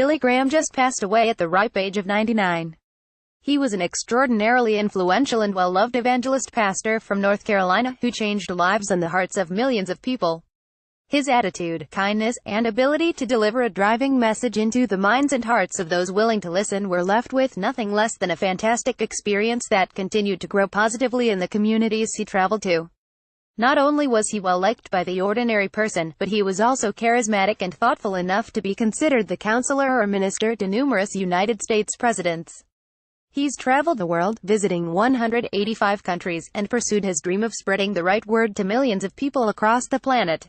Billy Graham just passed away at the ripe age of 99. He was an extraordinarily influential and well-loved evangelist pastor from North Carolina, who changed lives and the hearts of millions of people. His attitude, kindness, and ability to deliver a driving message into the minds and hearts of those willing to listen were left with nothing less than a fantastic experience that continued to grow positively in the communities he traveled to. Not only was he well-liked by the ordinary person, but he was also charismatic and thoughtful enough to be considered the counselor or minister to numerous United States presidents. He's traveled the world, visiting 185 countries, and pursued his dream of spreading the right word to millions of people across the planet.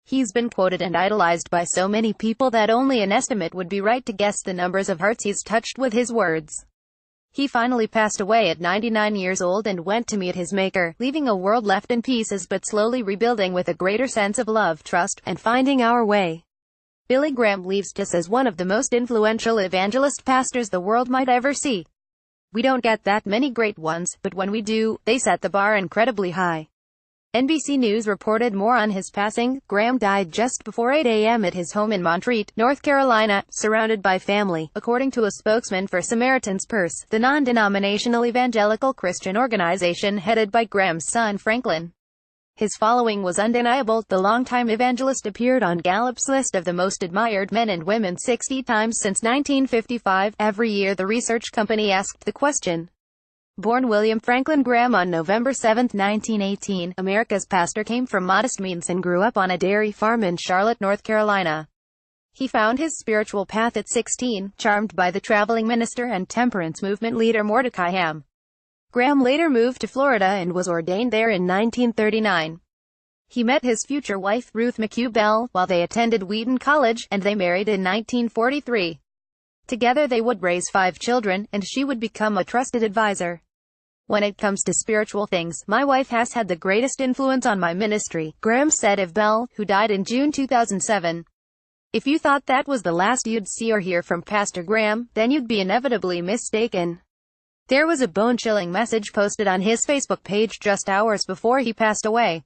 He's been quoted and idolized by so many people that only an estimate would be right to guess the numbers of hearts he's touched with his words. He finally passed away at 99 years old and went to meet his Maker, leaving a world left in pieces but slowly rebuilding with a greater sense of love, trust, and finding our way. Billy Graham leaves us as one of the most influential evangelist pastors the world might ever see. We don't get that many great ones, but when we do, they set the bar incredibly high. NBC News reported more on his passing. Graham died just before 8 a.m. at his home in Montreat, North Carolina, surrounded by family, according to a spokesman for Samaritan's Purse, the non-denominational evangelical Christian organization headed by Graham's son Franklin. His following was undeniable. The longtime evangelist appeared on Gallup's list of the most admired men and women 60 times since 1955. Every year the research company asked the question. Born William Franklin Graham on November 7, 1918, America's pastor came from modest means and grew up on a dairy farm in Charlotte, North Carolina. He found his spiritual path at 16, charmed by the traveling minister and temperance movement leader Mordecai Ham. Graham later moved to Florida and was ordained there in 1939. He met his future wife, Ruth McHugh Bell, while they attended Wheaton College, and they married in 1943. Together they would raise 5 children, and she would become a trusted advisor. When it comes to spiritual things, my wife has had the greatest influence on my ministry, Graham said of Bell, who died in June 2007. If you thought that was the last you'd see or hear from Pastor Graham, then you'd be inevitably mistaken. There was a bone-chilling message posted on his Facebook page just hours before he passed away.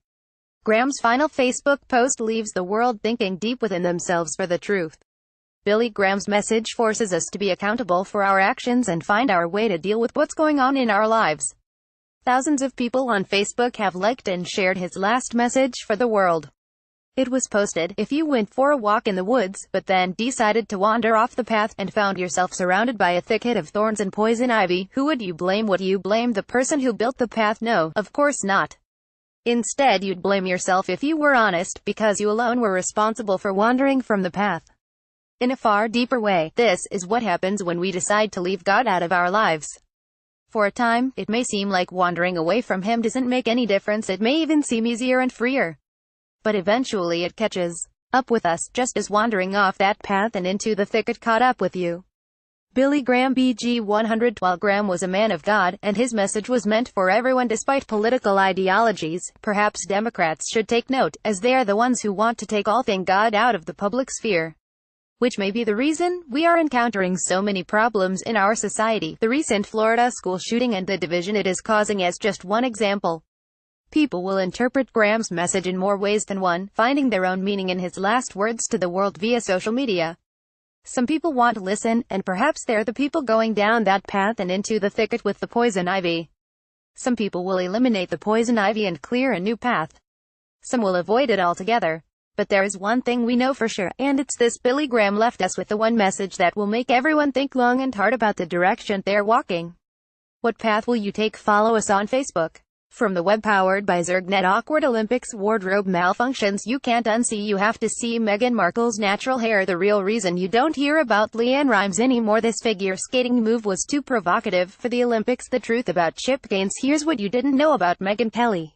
Graham's final Facebook post leaves the world thinking deep within themselves for the truth. Billy Graham's message forces us to be accountable for our actions and find our way to deal with what's going on in our lives. Thousands of people on Facebook have liked and shared his last message for the world. It was posted, if you went for a walk in the woods, but then decided to wander off the path, and found yourself surrounded by a thicket of thorns and poison ivy, who would you blame? Would you blame the person who built the path? No, of course not. Instead, you'd blame yourself if you were honest, because you alone were responsible for wandering from the path. In a far deeper way, this is what happens when we decide to leave God out of our lives. For a time, it may seem like wandering away from Him doesn't make any difference. It may even seem easier and freer. But eventually it catches up with us, just as wandering off that path and into the thicket caught up with you. Billy Graham BG 112 Graham was a man of God, and his message was meant for everyone despite political ideologies. Perhaps Democrats should take note, as they are the ones who want to take all things God out of the public sphere. Which may be the reason we are encountering so many problems in our society. The recent Florida school shooting and the division it is causing is just one example. People will interpret Graham's message in more ways than one, finding their own meaning in his last words to the world via social media. Some people want to listen, and perhaps they're the people going down that path and into the thicket with the poison ivy. Some people will eliminate the poison ivy and clear a new path. Some will avoid it altogether. But there is one thing we know for sure, and it's this: Billy Graham left us with the one message that will make everyone think long and hard about the direction they're walking. What path will you take? Follow us on Facebook. From the web powered by Zergnet. Awkward Olympics wardrobe malfunctions you can't unsee. You have to see Meghan Markle's natural hair. The real reason you don't hear about LeAnn Rimes anymore. This figure skating move was too provocative for the Olympics. The truth about Chip Gaines. Here's what you didn't know about Megyn Kelly.